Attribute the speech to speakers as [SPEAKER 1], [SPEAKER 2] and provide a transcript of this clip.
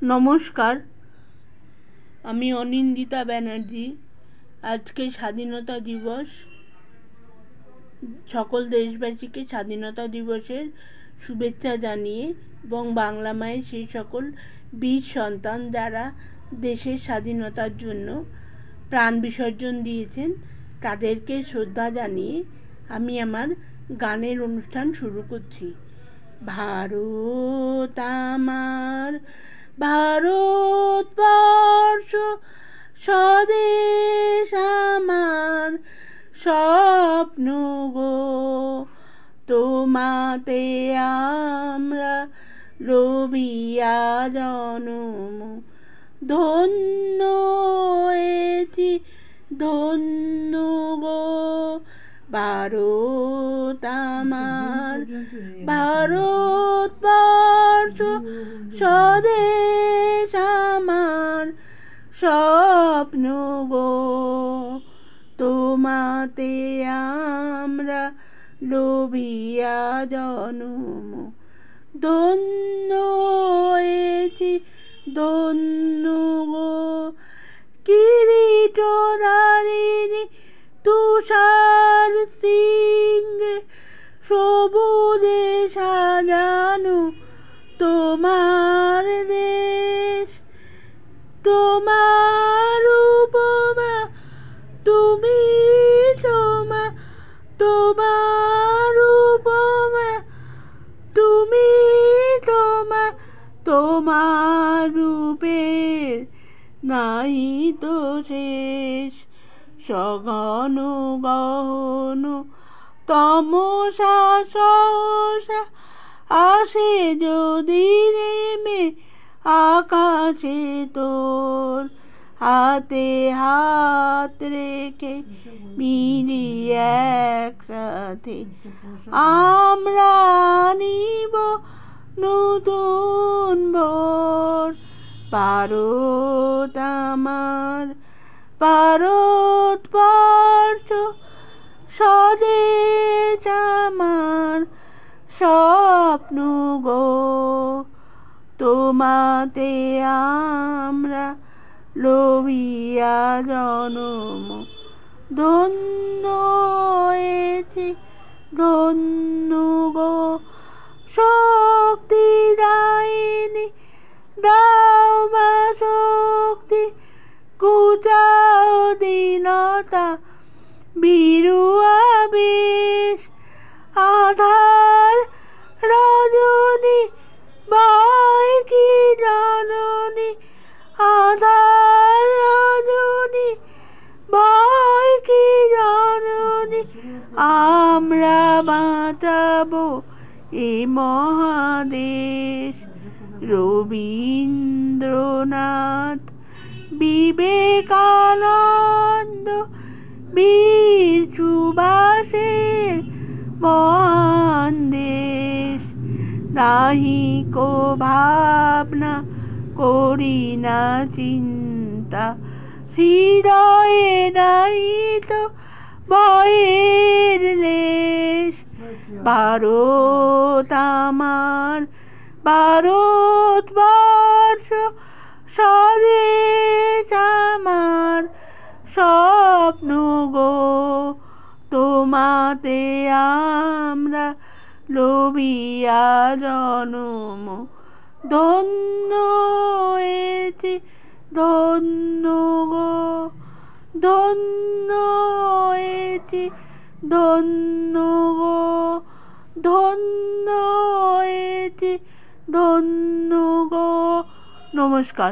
[SPEAKER 1] নমস্কার, আমি অনিন্দিতা ব্যানার্জি। আজকে স্বাধীনতা দিবস। সকল দেশবাসীকে স্বাধীনতা দিবসের শুভেচ্ছা জানিয়ে এবং বাংলা মায়ের সেই সকল বীর সন্তান যারা দেশের স্বাধীনতার জন্য প্রাণ বিসর্জন দিয়েছেন তাদেরকে শ্রদ্ধা জানিয়ে আমি আমার গানের অনুষ্ঠান শুরু করছি। ভারত আমার, ভারতবর্ষ স্বদেশ আমার, স্বপ্ন গো তোমাতে আমরা রবিয়া জনম। ধন্য হয়েছি ধন্য গো ভারত আমার, ভারতবর্ষ স্বদেশ আমার, স্বপ্ন গো তোমাতে আমরা লোভিয়া জনম। ধন্য হয়েছি ধন্য গো কিরীটধারিণী তুষার শৃঙ্গে সবুজে সাজানো তোমার দেশ। তোমার উপমা তুমি, তোমার উপমা তুমি, তোমার রূপের নাই তো শেষ। সঘন গহন তমসা সহসা আসে যদি নেমে আকাশে তোর, হাতে হাত রেখে মিলি একসাথে আমরা নিব নতুন ভোর। ভারত আমার, ভারতবর্ষ স্বদেশ আমার, স্বপ্ন গো তোমাতে আমরা লোভিয়া জনম। ধন্য হয়েছি ধন্য গো শক্তি দায়িনী, দাও মা শক্তি, ঘুচাও দীনতা বিরুয়া বেশ। আধার রজনী ভয় কি জননী, আধার রজনী ভয় কি জননী, আমরা বাঁচাবো এ মহাদেশ। রবীন্দ্রনাথ, বিবেকানন্দ, বীর সুভাষের মহান দেশ। নাহি কো ভাবনা করি না চিন্তা, হৃদয়ে নাই তো ভয়ের লেশ। ভারত আমার, ভারতবর্ষ স্বদেশ আমার, স্বপ্ন গো তোমাতে আমরা লোভিয়া জনম। ধন্য হয়েছি ধন্য গো, ধন্য হয়েছি ধন্য গো, ধন্য হয়েছি ধন্য গো। নমস্কার।